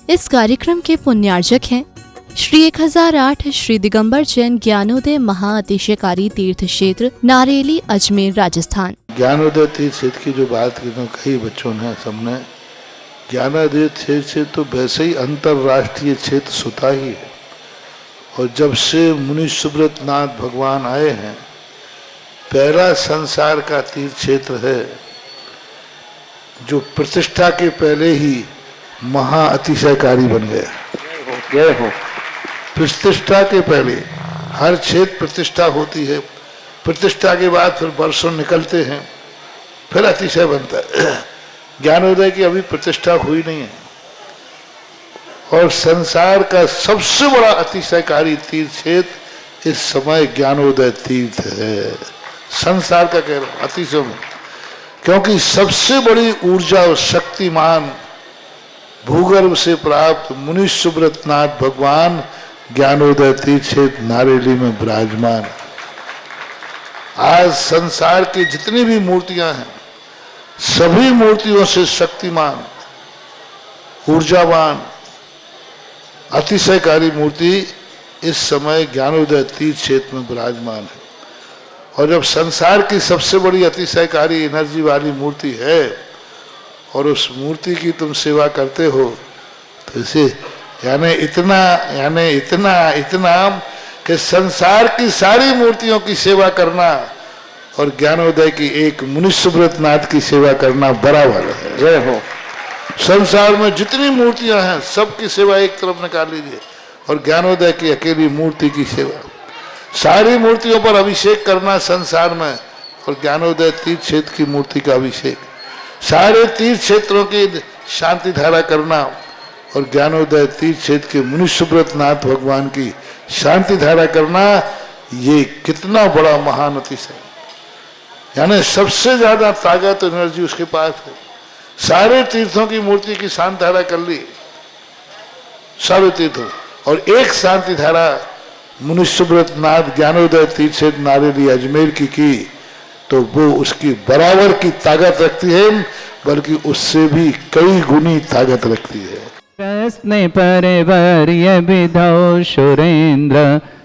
इस कार्यक्रम के पुण्यार्जक हैं श्री 1008 श्री दिगंबर जैन ज्ञानोदय महाअतिशयकारी तीर्थ क्षेत्र नारेली अजमेर राजस्थान। ज्ञानोदय तीर्थ क्षेत्र की जो बात की तो कई बच्चों ने सबने ज्ञानोदय तीर्थ क्षेत्र तो वैसे ही अंतर्राष्ट्रीय क्षेत्र सुता ही है। और जब से मुनि सुब्रत नाथ भगवान आए हैं, पहला संसार का तीर्थ क्षेत्र है जो प्रतिष्ठा के पहले ही महाअतिशयकारी बन गया। प्रतिष्ठा के पहले हर क्षेत्र प्रतिष्ठा होती है, प्रतिष्ठा के बाद फिर वर्षों निकलते हैं, फिर अतिशय बनता है। ज्ञानोदय की अभी प्रतिष्ठा हुई नहीं है और संसार का सबसे बड़ा अतिशयकारी तीर्थ क्षेत्र इस समय ज्ञानोदय तीर्थ है। संसार का कह रहा हूं अतिशय में, क्योंकि सबसे बड़ी ऊर्जा और शक्तिमान भूगर्भ से प्राप्त मुनि सुब्रत नाथ भगवान ज्ञानोदय तीर्थ क्षेत्र नारेली में विराजमान। आज संसार की जितनी भी मूर्तियां हैं, सभी मूर्तियों से शक्तिमान, ऊर्जावान, अतिशयकारी मूर्ति इस समय ज्ञानोदय तीर्थ क्षेत्र में विराजमान है। और जब संसार की सबसे बड़ी अतिशयकारी एनर्जी वाली मूर्ति है और उस मूर्ति की तुम सेवा करते हो, तो इसे यानी इतना कि संसार की सारी मूर्तियों की सेवा करना और ज्ञानोदय की एक मुनि सुब्रत नाथ की सेवा करना बराबर है। जय हो। संसार में जितनी मूर्तियां हैं सबकी सेवा एक तरफ निकाल लीजिए और ज्ञानोदय की अकेली मूर्ति की सेवा। सारी मूर्तियों पर अभिषेक करना संसार में और ज्ञानोदय तीर्थ क्षेत्र की मूर्ति का अभिषेक, सारे तीर्थ क्षेत्रों की शांति धारा करना और ज्ञानोदय तीर्थ क्षेत्र के मुनि सुब्रत नाथ भगवान की शांति धारा करना, ये कितना बड़ा महान अतिशय। यानी सबसे ज्यादा ताकत एनर्जी उसके पास है। सारे तीर्थों की मूर्ति की शांति धारा कर ली, सारे तीर्थों, और एक शांति धारा मुनि सुब्रत नाथ ज्ञानोदय तीर्थ क्षेत्र नारेली अजमेर की तो वो उसकी बराबर की ताकत रखती है, बल्कि उससे भी कई गुनी ताकत रखती है। प्रश्न परिवर्य विधौ सुरेंद्र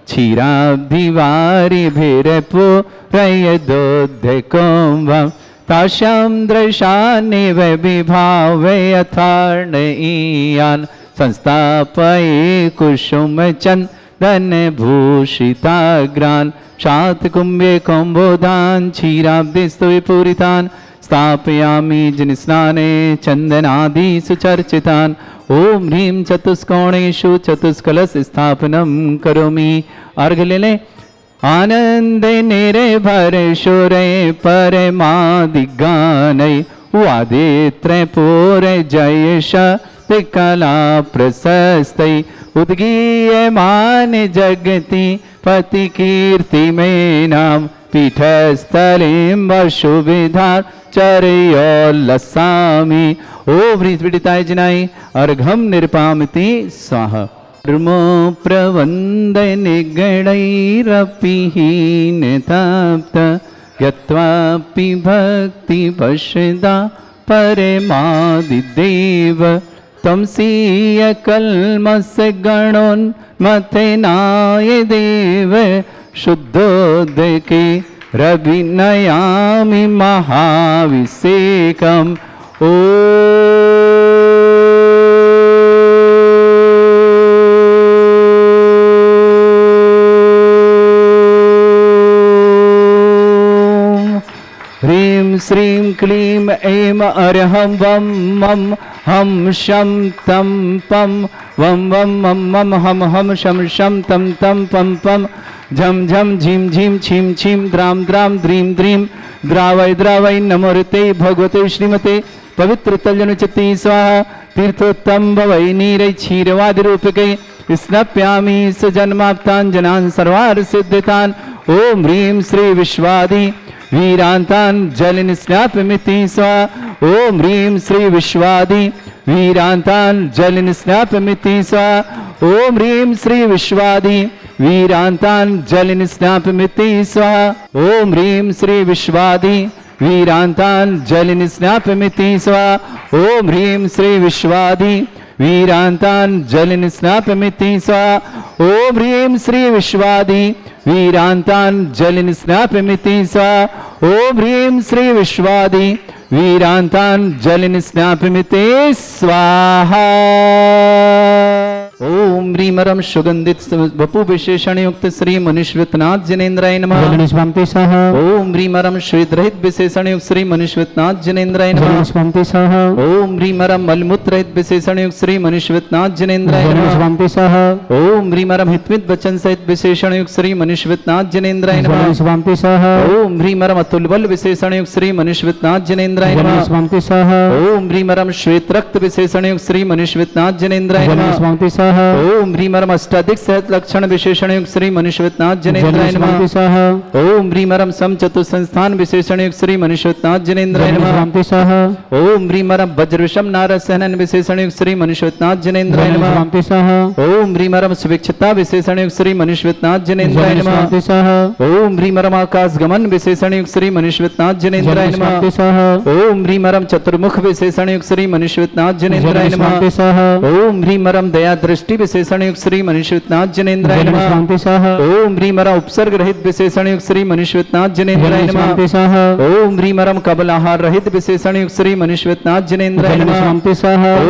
क्षीराब्धिवारि भिरपुरय दोद्धकों ताशं दृशानिव विभावे अथार्णईयान् संस्थापये कुसुम चंदन भूषिताग्रान् शातकुंभे कुंभोदान क्षीराब्धिस्तु विपूरितान् स्थापयामि जनिस्नाने चंदनादि सुचर्चितान् ओम ह्रीं चतुष्कोणेषु चतुष्कलश स्थापनं करोमि। अर्घ ले लें। आनंद निर्भर शोरे परमादिगानै वादित्र पूर जय शक्ति कला प्रशस्तै उद्गीयमान जगति पति कीर्ति में नाम पीठस्थलीं वशुविधार चर्योल्लसामि। ओम ह्रीं जनाय अर्घम निर्पामिति स्वाहा। धर्मो प्रवंद निगणैरपि हीन तप्त यत्वापि भक्ति पश्यदा परमादिदेव तमसीय कल्मस गणोन्मथनाय देव शुद्धोदके रविनयामि महाभिषेकम्। ओ ह्रीं श्रीं क्लीं ऐं अर्हं वं मं हम शं तं पं वं वं मं मं हम शं शं तं तं पं पं झम झम झीम झीम छीम छीम द्राम द्राम द्रीम द्रीम द्रावय द्रावय नमोरते भगवते श्रीमते पवित्र तल्यनुचिति स्वाहा। तीर्थोत्तम भवै नीरै क्षीरवादि रूपके स्नप्यामि सजन्माप्ताञ्जनान् सर्वार्थ सिद्धितान्। ओम ह्रीं श्री विश्वादि वीरांतान् जलिन स्नापमिति स्वाहा। ओम ह्रीं श्री विश्वादि वीरांतान् जलिन स्नापमिति स्वाहा। ओम ह्रीं श्री विश्वादि वीरांतान् जलिन स्नापमिति स्वाहा। ओम ह्रीं श्री विश्वादि वीरांतान् जलिन स्नापमिति स्वाहा। ओम ह्रीं श्री विश्वादि वीरान्ताञ्जलिं स्नापयमिति स्वाहा ॐ ह्रीं श्री विश्वादि वीरान्ताञ्जलिं स्नापयमिति स्वाहा ॐ ह्रीं श्री विश्वादि वीरान्ताञ्जलिं स्नापयमिति स्वाहा ओम ह्रीमरम सुगंधित वपु विशेषण युक्त श्री मनुष्यनाथ जिनेन्द्राय नमः ओम ह्रीमरम श्वेत रहित विशेषण युक्त श्री मनुष्यनाथ जिनेन्द्राय नमः ओम ह्रीमरम मलमूत्र रहित विशेषण युक्त श्री मनुष्यनाथ जिनेन्द्राय नमः ओम ह्रीमरम हितवित वचन सहित विशेषण युक्त श्री मनुष्यनाथ जिनेन्द्राय नमः ओम ह्रीमरम अतुल बल विशेषण युक्त श्री मनुष्यनाथ जिनेन्द्राय नमः ओम ह्रीमरम श्वेत रक्त विशेषण युक्त श्री मनुष्यनाथ जिनेन्द्राय नमः ओम ह्रीमरम अष्टाधिक सहत लक्षण विशेषण युक्त श्री मनुष्यनाथ जिनेन्द्राय नमः ओम ह्रीमरम सम चतुः संस्थान विशेषण युक्त श्री मनुष्यनाथ जिनेन्द्राय नमः ओम ह्रीमरम वज्रविषम नारद सहनन विशेषण युक्त श्री मनुष्यनाथ जिनेन्द्राय नमः ओम ह्रीमरम सुभिक्षता विशेषण युक्त श्री मनुष्यनाथ जिनेन्द्राय नमः ओम ह्रीमरम आकाश गमन विशेषण युक्त श्री मनुष्यनाथ जिनेन्द्राय नमः ओम ह्रीमरम चतुर्मुख विशेषण युक्त श्री मनुष्यनाथ जिनेन्द्राय नमः ओम ह्रीमरम दया दृष्टि विशेषण युक्त श्री मनुष्यनाथ जिनेन्द्राय नमः ओम ह्रीमरम उपसर्ग रहित विशेषण युक्त श्री मनुष्यनाथ जिनेन्द्राय नमः ओम ह्रीमरम कबल आहार रहित विशेषण युक्त श्री मनुष्यनाथ जिनेन्द्राय नमः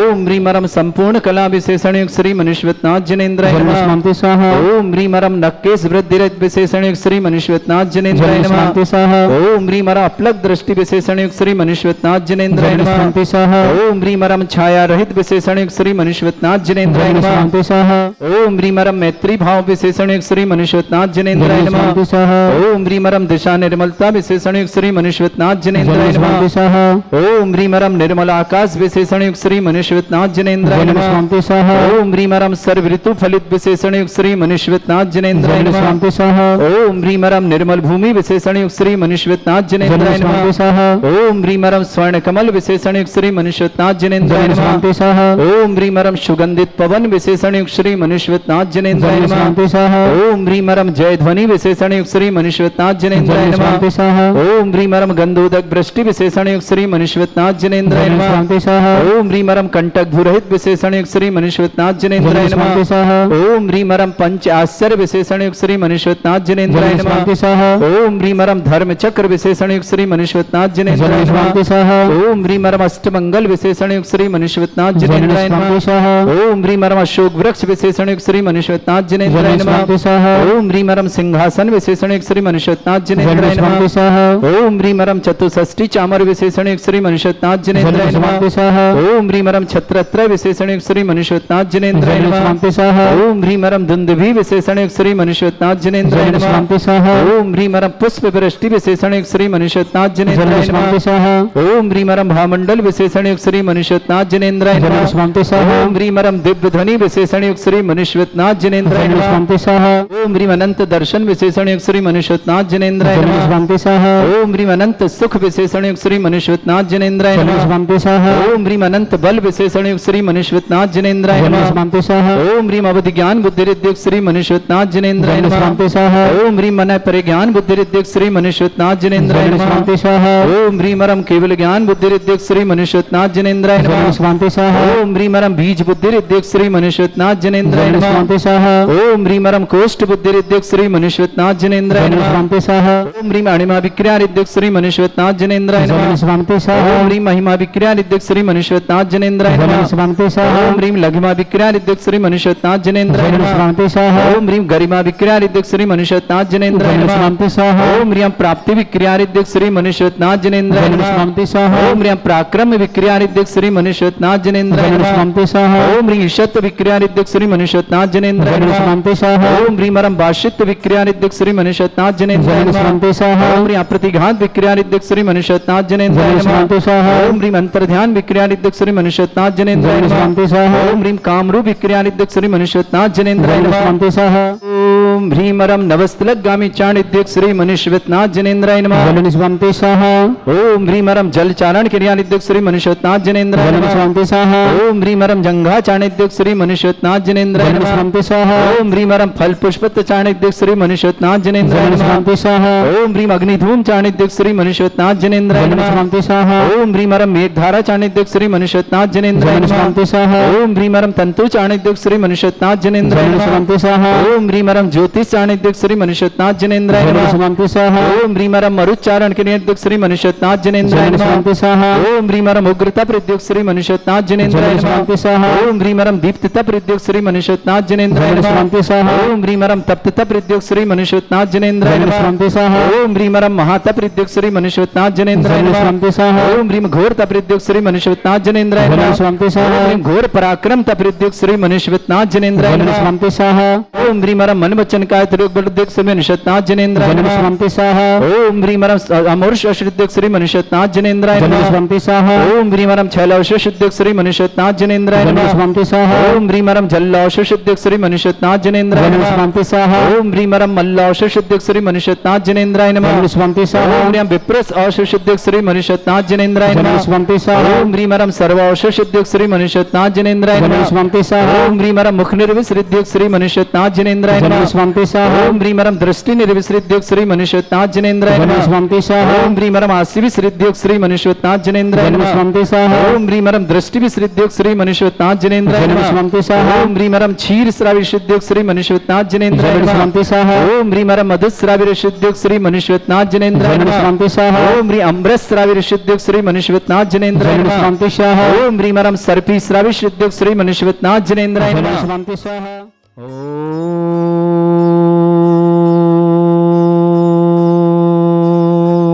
ओम ह्रीमरम संपूर्ण कला विशेषण युक्त श्री मनुष्यनाथ जिनेन्द्राय नमः ओम ह्रीमरम नक्केश वृद्धि रहित विशेषण युक्त श्री मनुष्यनाथ जिनेन्द्राय नमः ओम ह्रीमरम अपलक दृष्टि विशेषण युक्त श्री मनुष्यनाथ जिनेन्द्राय नमः ओम ह्रीमरम छाया रहित विशेषण युक्त श्री मनुष्यनाथ जिनेन्द्राय नमः ओम ह्रीमरम मैत्री भाव विशेषण युक्त श्री मनुष्यनाथ जिनेन्द्राय नमः ओम ह्रीमरम दिशा निर्मलता विशेषण युक्त श्री मनुष्यनाथ जिनेन्द्राय नमः ओम ह्रीमरम निर्मल आकाश विशेषण युक्त श्री मनुष्यनाथ जिनेन्द्राय नमः ओम ह्रीमरम सर्व ऋतु फलित विशेषण युक्त श्री मनुष्यनाथ जिनेन्द्राय नमः ओम ह्रीमरम निर्मल भूमि विशेषण युक्त श्री मनुष्यनाथ जिनेन्द्राय नमः ओम ह्रीमरम स्वर्ण कमल विशेषण युक्त श्री मनुष्यनाथ जिनेन्द्राय नमः ओम ह्रीमरम सुगंधित पवन विशेषण युक्त श्री मनुष्यनाथ जिनेन्द्राय नमः ओम ह्रीमरम जय ध्वनि विशेषण युक्त श्री मनुष्यनाथ जिनेन्द्राय नमः ओम ह्रीमरम गंधोदक वृष्टि विशेषण युक्त श्री मनुष्यनाथ जिनेन्द्राय नमः ओम ह्रीमरम कंटक भूरहित विशेषण युक्त श्री मनुष्यनाथ जिनेन्द्राय नमः ओम ह्रीमरम पंच आश्चर्य विशेषण युक्त श्री मनुष्यनाथ जिनेन्द्राय नमः ओम ह्रीमरम धर्म चक्र विशेषण युक्त श्री मनुष्यनाथ जिनेन्द्राय नमः ओम ह्रीमरम अष्टमंगल विशेषण युक्त श्री मनुष्यनाथ जिनेन्द्राय नमः ओम ह्रीमरम अशोक वृक्ष विशेषण युक्त श्री मनुष्यनाथ जिनेन्द्राय नमः ओम ह्रीमरम सिंहासन विशेषण युक्त श्री मनुष्यनाथ जिनेन्द्राय नमः ओम ह्रीमरम चतुष्षष्टि चामर विशेषण युक्त श्री मनुष्यनाथ जिनेन्द्राय नमः ओम ह्रीमरम छत्रत्र विशेषण युक्त श्री मनुष्यनाथ जिनेन्द्राय नमः ओम ह्रीमरम दुंदुभि विशेषण युक्त श्री मनुष्यनाथ जिनेन्द्राय नमः ओम ह्रीमरम पुष्प वृष्टि विशेषण युक्त श्री मनुष्यनाथ जिनेन्द्राय नमः ओम ह्रीमरम भामंडल विशेषण युक्त श्री मनुष्यनाथ जिनेन्द्राय नमः ओम ह्रीमरम दिव्य ध्वनि विशेषण युक्त श्री मनुष्यनाथ जिनेन्द्राय नमः ओम ह्रीम अनंत दर्शन विशेषण युक्त श्री मनुष्यनाथ जिनेन्द्राय नमः ओम ह्रीम अनंत सुख विशेषण युक्त श्री मनुष्यनाथ जिनेन्द्राय नमः ओम ह्रीम अनंत बल विशेषण युक्त श्री मनुष्यनाथ जिनेन्द्राय नमः ओम ह्रीम अवधि ज्ञान बुद्धि युक्त श्री मनुष्यनाथ जिनेन्द्राय नमः ओम ह्रीम मन परिज्ञान बुद्धि युक्त श्री मनुष्यनाथ जिनेन्द्राय नमः ओम ह्रीमरम केवल ज्ञान बुद्धि युक्त श्री मनुष्यनाथ जिनेन्द्राय नमः ओम ह्रीमरम बीज बुद्धि युक्त श्री मनुष्यनाथ जिनेन्द्राय नमः ओम ह्रीमरम कोष्ठ बुद्धि युक्त श्री मनुष्यनाथ जिनेन्द्राय नमः ओम ह्रीम अणिमा विक्रिया युक्त श्री मनुष्यनाथ जिनेन्द्राय नमः ओम ह्रीम महिमा विक्रिया युक्त श्री मनुष्यनाथ जिनेन्द्राय नमः ओम ह्रीम लघिमा विक्रिया युक्त श्री मनुष्यनाथ जिनेन्द्राय नमः ओम ह्रीम गरिमा विक्रिया युक्त श्री मनुष्यनाथ जिनेन्द्राय नमः ओम ह्रीम प्राप्ति विक्रिया युक्त श्री मनुष्यनाथ जिनेन्द्राय नमः ओम ह्रीम पराक्रम विक्रिया युक्त श्री मनुष्यनाथ जिनेन्द्राय नमः ओम ह्रीम ईशत्व विक्रिया युक्त श्री मनुष्यनाथ जिनेन्द्राय नमः ओम ह्रीमरम भाषित्व विक्रिया युक्त श्री मनुष्यनाथ जिनेन्द्राय नमः ओम ह्रीम अप्रतिघात विक्रिया युक्त श्री मनुष्यनाथ जिनेन्द्राय नमः ओम ह्रीम अंतर्ध्यान विक्रिया युक्त श्री मनुष्यनाथ जिनेन्द्राय नमः ओम ह्रीम कामरूप विक्रिया युक्त श्री मनुष्यनाथ जिनेन्द्राय नमः ओम ओम ह्रीमरम नवस्तलगामी चाणिद्युक् श्री मनुष्यवतनाथ जनेन्द्राय नमः। जलनिस्वान्ते स्वाहा ओम ह्रीमरम जल चारण क्रियानिद्युक् श्री मनुष्यवतनाथ जनेन्द्राय नमः। जलनिस्वान्ते स्वाहा ओम ह्रीमरम जंघा चाणिद्युक् श्री मनुष्यवतनाथ जनेन्द्राय नमः। जलनिस्वान्ते स्वाहा ओम ह्रीमरम फल पुष्पत चाणिद्युक् श्री मनुष्यवतनाथ जनेन्द्राय नमः। जलनिस्वान्ते स्वाहा ओम ह्रीम अग्निधूम चाणिद्युक् श्री मनुष्यवतनाथ जनेन्द्राय नमः। जलनिस्वान्ते स्वाहा ओम ह्रीमरम मेघधारा चाणिद्युक् श्री मनुष्यवतनाथ जनेन्द्राय नमः। जलनिस्वान्ते स्वाहा ओम ह्रीमरम तंतु चाणिद्युक् श्री मनुष्यवतनाथ जनेन्द्राय नमः। जलनिस्वान्ते स्वाहा ओम ह्रीमरम ज्योतिष चाणिद्युक् श्री मनुष्यवतनाथ जनेन्द्राय नमः। जलनिस्वान्ते स्वाहा ओम ह्रीमरम मरुच्चारण क्रियानिद्युक् श्री मनुष्यवतनाथ जनेन्द्राय नमः। जलनिस्वान्ते स्वाहा ओम ह्रीमरम उग्रता प्रद्युक् श्री मनुष्यवतनाथ जनेन्द्राय नमः। जलनिस्वान्ते स्वाहा ओम ह्रीमरम दीप्तता प्रद्युक् श्री मनुष्यवतनाथ जनेन्द्राय नमः। जलनिस्वान्ते स्वाहा ओम ह्रीमरम तप्तता प्रद्युक् श्री मनुष्यवतनाथ जनेन्द्राय नमः। जलनिस्वान्ते स्वाहा ओम ह्रीमरम महाता प्रद्युक् श्री मनुष्यवतनाथ जनेन्द्राय नमः। जलनिस्वान्ते स्वाहा ओम ह्रीम घोर तप्रद्युक् श्री मनुष्यवतनाथ जनेन्द्राय नमः। जलनिस्वान्ते स्वाहा ओम ह्रीम घोर पराक्रम तप्रद्युक् श्री मनुष्यवतनाथ जनेन्द्राय नमः। जलनिस्वान्ते स्वाहा ओम ह्रीमरम मन वचन काय त्रियोगबलद्युक् श्री मनुष्यवतनाथ जनेन्द्राय नमः। जलनिस्वान्ते स्वाहा ओम ह्रीमरम अमोर्ष शुद्युक् श्री मनुष्यवतनाथ जनेन्द्राय नमः। जलनिस्वान्ते स्वाहा ओम ह्रीमरम छैलौष शुद्युक् श्री मनुष्यवतनाथ जनेन्द्राय नमः। जलनिस्वान्ते स्वाहा ओम ह्रीमरम जल्लौष शुद्युक् श्री मनुष्यवतनाथ जनेन्द्राय नमः। जलनिस्वान्ते स्वाहा ओम ह्रीमरम मल्लौष शुद्युक् श्री मनुष्यवतनाथ जनेन्द्राय नमः। जलनिस्वान्ते स्वाहा ओम ह्रीम विप्रस औष शुद्युक् श्री मनुष्यवतनाथ जनेन्द्राय नमः। जलनिस्वान्ते स्वाहा ओम ह्रीमरम सर्वौष शुद्युक् श्री मनुष्यवतनाथ जनेन्द्राय नमः। जलनिस्वान्ते स्वाहा ओम ह्रीमरम मुख निर्विसृद्युक् श्री मनुष्यवतनाथ जनेन्द्राय नमः। जलनिस्वान्ते स्वाहा ओम ह्रीमरम दृष्टि निर्विसृद्युक् श्री मनुष्यवतनाथ जनेन्द्राय नमः। जलनिस्वान्ते स्वाहा ओम ह्रीमरम आसि विसृद्युक् श्री मनुष्यवतनाथ जनेन्द्राय नमः। जलनिस्वान्ते स्वाहा ओम ह्रीमरम दृष्टि विसृद्युक् श्री मनुष्यवतनाथ जनेन्द्राय नमः। जलनिस्वान्ते स्वाहा ओम ह्रीमरम क्षीर श्राविशुद्युक् श्री मनुष्यवतनाथ जनेन्द्राय नमः। जलनिस्वान्ते स्वाहा ओम ह्रीमरम मधुश्राविशुद्युक् श्री मनुष्यवतनाथ जनेन्द्राय नमः। जलनिस्वान्ते स्वाहा ओम ह्री अम्बरस श्राविशुद्युक् श्री मनुष्यवतनाथ जनेन्द्राय नमः। जलनिस्वान्ते स्वाहा ओम ह्रीमरम सर्पी श्राविशुद्युक् श्री मनुष्यवतनाथ जनेन्द्राय नमः। जलनिस्वान्ते स्वाहा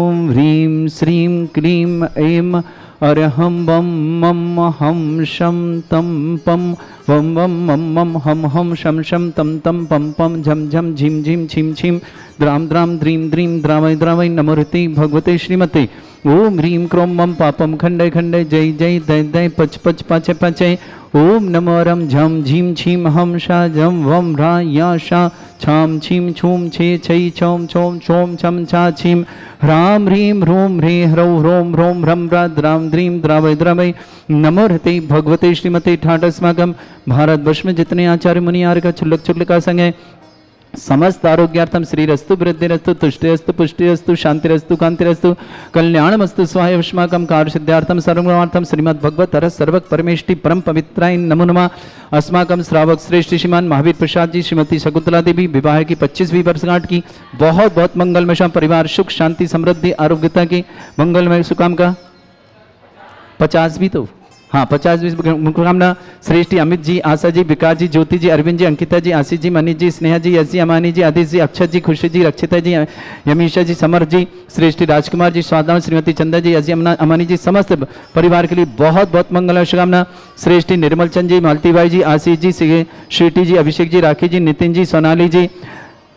ओम ह्रीं श्रीं क्लीं ऐं अरहं वं मं हम शं तं पं वं वं मं मं हम शं शं तं तं पं पं झं झं झिं झिं छिं छिं द्रां द्रां द्रीं द्रीं द्रावै द्रावै नमोहृते भगवते श्रीमते। ओम ह्रीं क्रों मं पापं खण्डय खण्डय जय जय दय दय पच पच पाचय पाचय। ओम नमो रं झं झीं छीं हम शा झं वं ह्रा या शा छां छीं छूं छे छै छौं छौं छौं छं छा छीं ह्रां ह्रीं ह्रूं ह्रे ह्रौं ह्रौं ह्रौं ह्रं ह्रा द्रां द्रीं द्रावै द्रावै नमोहृते भगवते श्रीमते। ठाट अस्माकं भारतवर्ष में जितने आचार्य मुनि आर्य का छुल्लक छुल्लक का संग है समस्त आरोग्यार्थम श्रीरस्तु वृद्धिरस्तु तुष्टिरस्तु पुष्टिरस्तु शांतिरस्तु कांतिरस्तु कल्याणमस्तु स्वाहा युष्माकं कार्यसिद्ध्यार्थम सर्वगुणार्थम श्रीमद् भगवत अरस सर्वक परमेष्टि परम पवित्राय नमो नमः। अस्माकं श्रावक श्रेष्ठ श्रीमान महावीर प्रसाद जी श्रीमती शकुंतला देवी विवाह की 25वीं वर्षगांठ की बहुत बहुत मंगलमय परिवार सुख शांति समृद्धि आरोग्यता की मंगलमय सुकाम का 50वीं तो हाँ 50वीं मुकामना श्रेष्ठी अमित जी आशा जी विकास जी ज्योति जी अरविंद जी अंकिता जी आशीष जी मनीष जी स्नेहा जी यश जी अमानी जी आदिश जी अक्षत जी खुशी जी रक्षिता जी यमीशा जी समर जी श्रेष्ठी राजकुमार जी स्वादाम श्रीमती चंदा जी यश जी अमानी जी समस्त परिवार के लिए बहुत बहुत मंगल शुभकामना। श्रेष्ठी निर्मल चंद जी मालती बाई जी आशीष जी श्रीटी जी अभिषेक जी राखी जी नितिन जी सोनाली जी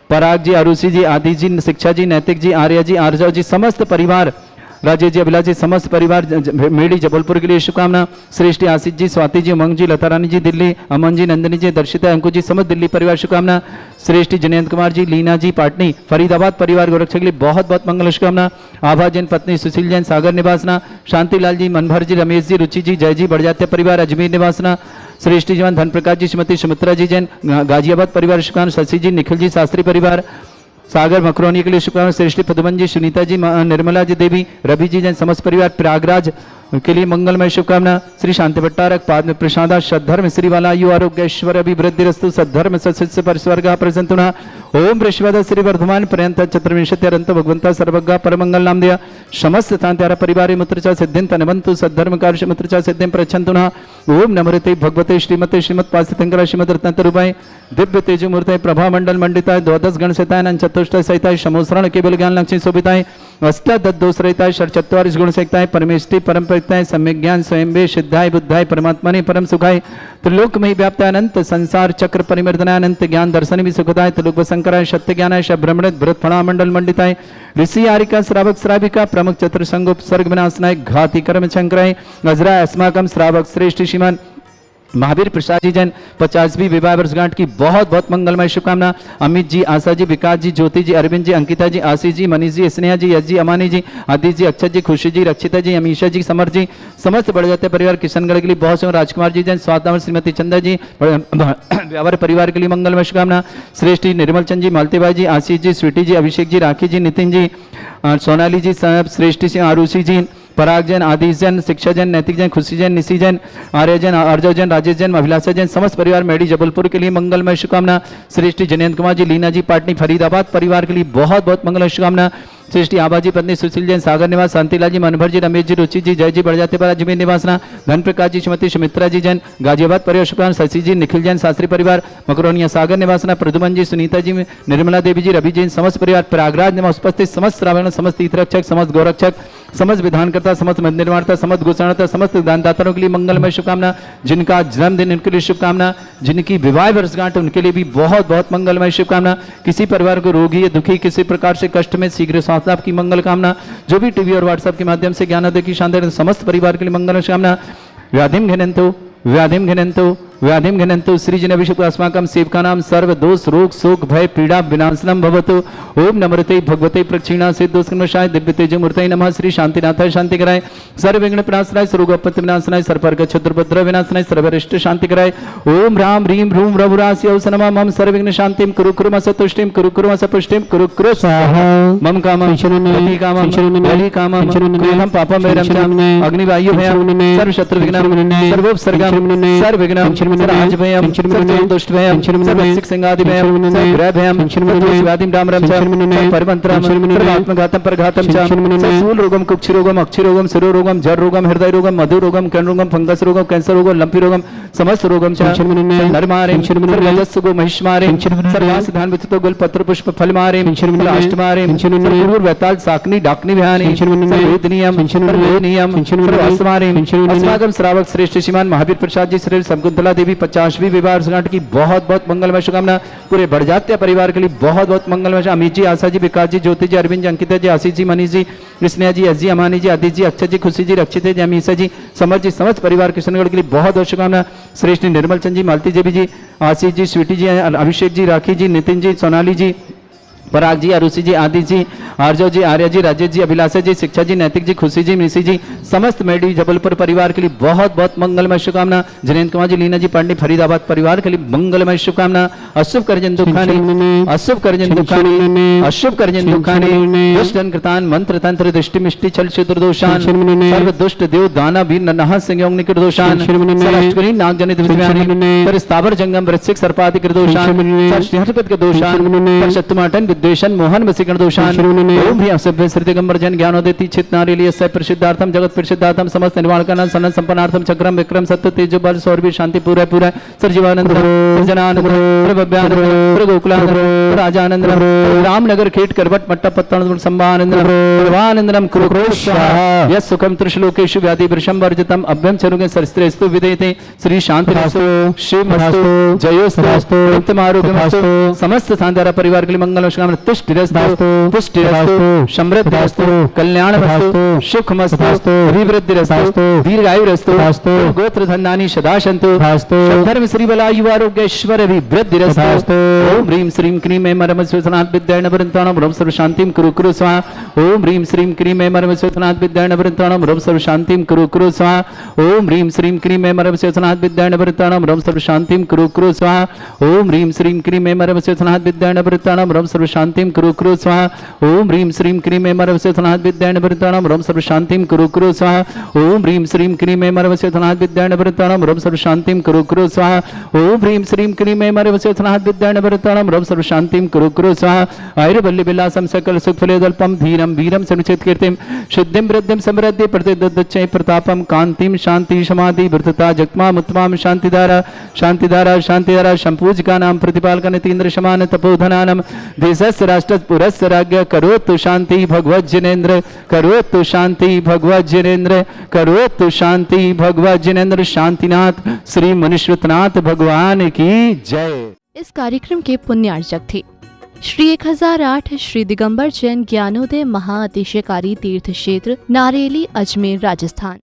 पराग जी अरुषि जी आदिश जी शिक्षा जी नैतिक जी आर्या जी आर्जव जी समस्त परिवार राजेश जी अभिलाष जी समस्त परिवार मेड़ी जबलपुर के लिए शुभकामना। श्रेष्ठी आशीष जी स्वाति जी उमंग जी लता रानी जी दिल्ली अमन जी नंदिनी जी दर्शिता अंकु जी समस्त दिल्ली परिवार शुभकामना। श्रेष्ठी जयंत कुमार जी लीना जी पाटनी फरीदाबाद परिवार गोरक्षा के लिए बहुत बहुत मंगल शुभकामना। आभा जैन पत्नी सुशील जैन सागर निवासना शांतिलाल जी मनभर जी रमेश जी रुचि जी जय जी बढ़ परिवार अजमेर निवासना। श्रेष्ठी जवान धन प्रकाश जी श्रीमती सुमित्रा जी जैन गाजियाबाद परिवार शुभकामना। शशि जी निखिल जी शास्त्री परिवार सागर मकरोनी के लिए शुभकामना। श्रेष्ठी पदमन जी सुनीता जी निर्मला जी देवी रवि जी जैन समस्त परिवार प्रयागराज के लिए मंगलमय शुभकामना। श्री शांति भट्टारक पाद प्रसादा सद्धर्म श्रीवाला यु आरोग्य ऐश्वर्य अभिवृद्धि रस्तु सद्धर्म सत्स्य परस्वर्ग प्रसंतुना। ओम बृहस्पति श्री वर्धमान पर्यंत चतुर्विंशत्यरंत भगवंता सर्वज्ञ परमंगल नाम दिया समस्त शांत्यारा परिवारे मुत्रचा सिद्धिं तनवंतु सद्धर्म कार्य मुत्रचा सिद्धिं प्रच्छन्तुना। ओम नमोते भगवते श्रीमते श्रीमत्पासितंकरा श्रीमद रत्नतरुपाय दिव्य तेजो मूर्ताय प्रभा मंडल मंडिताय द्वादश गण सहिताय चतुष्ट सहिताय समोसरण केवल ज्ञान लक्ष्मी शोभिताय अष्टादश रहिताय षट्चत्वारिश गुण सहिताय परमेष्टि परम प्रयुक्ताय सम्यक ज्ञान स्वयं वे सिद्धाय बुद्धाय परमात्मने परम सुखाय त्रिलोकमयी व्याप्ताय अनंत संसार चक्र परिमर्दनाय अनंत ज्ञान दर्शन भी सुखदाय त्रिलोक शंकराय सत्य ज्ञानाय शब्रह्मणित भरत फणा मंडल मंडिताय ऋषि आरिका श्रावक श्राविका प्रमुख चतुर संगोप सर्ग विनाशनाय घाति कर्म शंकराय अजराय अस्माकं श्रावक श्रेष्ठ श्रीमान महावीर प्रसाद जी जैन 50वीं विवाह वर्षगांठ की बहुत बहुत मंगलमय शुभकामना। अमित जी, आशा जी, विकास जी, ज्योति जी, अरविंद जी, अंकिता जी, आशीष जी, मनीष जी, स्नेहा जी, यश जी, अमानी जी, आदित्य जी, अक्षत जी, खुशी जी, रक्षिता जी, अमीशा जी, समर जी, समस्त बढ़ जाते परिवार किशनगढ़ के लिए बहुत से, राजकुमार जी जैन, स्वातनावर श्रीमती चंदा जी, व्यापार परिवार के लिए मंगलमय शुभकामना। श्रेष्ठ जी, निर्मल चंद जी, मालतीबाई जी, आशीष जी, स्वीटी जी, अभिषेक जी, राखी जी, नितिन जी, सोनाली जी, श्रेष्ठ जी, आरुषि जी, पराग जैन, आदिश जैन, शिक्षा जैन, नैतिक जैन, खुशी जैन, निशी जैन, आर्य जैन, अर्जव जैन, राजेश जैन, अभिलाषा जैन, समस्त परिवार मेडी जबलपुर के लिए मंगलमय शुभकामना। श्रेष्ठी जयंत कुमार जी, लीना जी, पाटनी फरीदाबाद परिवार के लिए बहुत बहुत मंगलमय शुभकामना। श्रेष्ठी आबाजी पत्नी सुशील जैन, सागर निवास, शांतिलाल जी, मनोहर जी, रमेश जी, रुचि जी, जय जी, बढ़ पर अजमेर निवासना, धन प्रकाश जी, श्रीमती सुमित्रा जी जैन, गाजियाबाद परिवार शुभकामना। शशि जी, निखिल जैन, शास्त्री परिवार, मकरोनिया, सागर निवासना, प्रदुमन जी, सुनीता जी, निर्मला देवी जी, रवि जैन, समस्त परिवार, प्रयागराज निवास उपस्थित समस्त श्रावण, समस्त तीर्थरक्षक, समस्त गौरक्षक, समस्त विधानकर्ता, समस्त मंदिर निर्माणता, समस्त गोसाणता, समस्त दानदाताओं के लिए मंगलमय शुभकामना। जिनका जन्मदिन उनके लिए शुभकामना, जिनकी विवाह वर्षगांठ उनके लिए भी बहुत बहुत मंगलमय शुभकामना। किसी परिवार को रोगी या दुखी, किसी प्रकार से कष्ट में शीघ्र स्वास्थ्य लाभ की मंगल कामना। जो भी टीवी और व्हाट्सएप के माध्यम से ज्ञानोदय की शानदार समस्त परिवार के लिए मंगल शुभकामना। व्याधिम घिनंतु व्याधिम घिनंतु व्याधिम घिनंतु सृजनभिषुक अस्माकं सेवकानां सर्व दोष रोग शोक भय पीड़ा विनाशनम भवतु। ओम नमृते भगवते प्रक्षिणा सिद्धोष्णशाय दिव्य तेजमूर्तये नमः। श्री शांतिनाथाय शांति कराय, सर्व विघ्न विनाशनाय, सर्वोपत्ति विनाशनाय, सर्वपर्ग क्षत्रुपद्र विनाशनाय, सर्वरिष्ट शांति कराय। ओम राम ह्रीं ह्रूं रघुरास्य नमः। मम सर्वविघ्न शांतिं कुरु कुरु सतुष्टिं कुरु कुरु सपुष्टिं कुरु कुरु स्वाहा। मम कामं गति कामं बलि कामं क्रोधं पापं वैरं अग्निवायु भयं सर्व शत्रु विघ्नं सर्वोपसर्गं सर्वविघ्नं राजभयं दुष्टभयं सर्वसिक सिंहादिभयं ग्रहभयं शिवादिं रामरं च परमंत्रं सर्वात्मघातं परघातं च शूल रोगं कुक्षि रोगं अक्षि रोगं शिरो रोगं जर रोगं हृदय रोगं मधु रोगं कर्ण रोगं फंगस रोगं कैंसर रोगं लंपी रोगं समस्त रोगं च नरमारे सर्वजस्सुगो महिष्मारे सर्वासिधान विचितो गुल पत्र पुष्प फलमारे अष्टमारे पूर्व वैताल साकनी डाकनी भयानी सर्वेदनीयम सर्वेदनीयम सर्वास्मारे अस्माकं श्रावक श्रेष्ठ श्रीमान महावीर प्रसाद जी, श्री शकुंतला देवी 50वीं विवाह वर्षगांठ की बहुत बहुत मंगलमय शुभकामना। पूरे बढ़जात्य परिवार के लिए बहुत बहुत मंगलमय। अमित जी, आशा जी, विकास जी, ज्योति जी, अरविंद जी, अंकिता जी, आशीष जी, मनीष जी, स्नेहा जी, यश जी, अमानी जी, आदित्य जी, अक्षत जी, खुशी जी, रक्षित जी, अमीशा जी, समर जी, समस्त परिवार किशनगढ़ के लिए बहुत बहुत शुभकामना। श्रेष्ठ निर्मल चंद जी, मालती देवी जी, आशीष जी, स्वीटी जी, अभिषेक जी, राखी जी, नितिन जी, सोनाली जी, पराग जी, अरुषि जी, आदित्य जी, आर्जव जी, आर्य जी, राजेश जी, अभिलाषा जी, शिक्षा जी, नैतिक जी, खुशी जी, मिसी जी, समस्त मेडी जबलपुर परिवार के लिए बहुत बहुत मंगलमय शुभकामना। जयंत कुमार जी, लीना जी, पांडे फरीदाबाद परिवार के लिए मंगलमय शुभकामना। अशुभ करजन दुखानी, अशुभ करजन दुखानी, अशुभ करजन दुखानी, दुष्टन कृतान मंत्र तंत्र दृष्टि मिष्टि छल क्षुद्र दोषान सर्व दुष्ट देव दाना वीर नरह संयोग निकट दोषान सर्वष्टकरी नाग जनित विद्यानि पर स्थावर जंगम वृश्चिक सर्पादि कृत दोषान सर्वष्टपद के दोषान शत्रुमाटन विद्वेषण मोहन वसीकरण दोषान। ओम ह्रीं असभ्य श्रीदिगंबर जन ज्ञानोदय चित नारिलिय स प्रसिद्धार्थम जगत प्रसिद्धार्थम समस्त निर्वाण करना सन्न संपन्नार्थम चक्रम विक्रम सत्य तेज बल सौरभीर शांति पूरा पूरा सर्जीवानंद जनानंद प्रभव्यानंद प्रगोकुलानंद राजानंद रामनगर खेट करवट मट्टा पत्तन संभानंद प्रभानंदनम कुरुक्रोशाह यस सुखम त्रिशलोकेषु व्याधि वृषम वर्जितम अभ्यम चरुगे सरस्त्रेस्तु विदेते श्री शांतिरस्तु शिवमस्तु जयोस्तु उत्तम आरोग्यमस्तु समस्त सांधारा परिवार के लिए मंगल शुभकामना। तुष्टिरस्तु पुष्टिरस्तु समृद्धिरस्तु कल्याणमस्तु सुखमस्तु अभिवृद्धिरस्तु दीर्घायुरस्तु गोत्र धन्यानि सदा सन्तु धर्म श्री बलायु आरोग्य ऐश्वर्य अभिवृद्धिरस्तु। ओम ह्रीं श्रीं क्रीं ऐं मरम स्वनाथ विद्यायण वृंताणं ब्रह्म सर्व शांतिं कुरु कुरु स्वाहा। ओम ह्रीं श्रीं क्रीं ऐं मरम स्वनाथ विद्यायण वृंताणं ब्रह्म सर्व शांतिं कुरु कुरु स्वाहा। ओम ह्रीं श्रीं क्रीं ऐं मरम स्वनाथ विद्यायण वृंताणं ब्रह्म सर्व शांतिं कुरु कुरु स्वाहा। ओम ह्रीं श्रीं क्रीं ऐं मरम स्वनाथ विद्यायण वृंताणं ब्रह्म सर्व शांतिं कुरु कुरु स्वाहा। ओम ह्रीं श्रीं क्रीं ऐं मरम स्वनाथ विद्यायण वृंताणं ब्रह्म सर्व शांतिं कुरु कुरु स्वाहा। ओम ह्रीं श्रीं क्रीं ऐं मरम स्वनाथ विद्यायण वृंताणं ब्रह्म सर्व शांतिं कुरु कुरु स्वाहा। ओम ह्रीं श्रीं क्रीं ऐं मरम स्वनाथ विद्यायण वृंताणं ब्रह्म सर्व शांतिं कुरु कुरु स्वाहा। आयुर्बल्ली विलासं सकल सुखफलेदल्पं धीरं वीरं सनुचित कीर्तिं सिद्धिं वृद्धिं समृद्धि प्रतिदच्चै प्रतापं कांतिं शांति समाधि वृद्धता जगमाम उत्तमां शांतिधारा शांतिधारा शांतिधारा संपूजका नाम प्रतिपालक नितीन्द्र समान तपोधनानम देशस्य राष्ट्रस्य पुरस्य राज्ञ करोतु शांति भगवत जिनेन्द्र करोतु शांति भगवत जिनेन्द्र करोतु शांति भगवत जिनेन्द्र। शांतिनाथ श्री मनुष्यनाथ भगवान की जय। इस कार्यक्रम के पुण्यार्चक थे श्री 1008 श्री दिगंबर जैन ज्ञानोदय महाअतिशयकारी तीर्थ क्षेत्र नारेली अजमेर राजस्थान।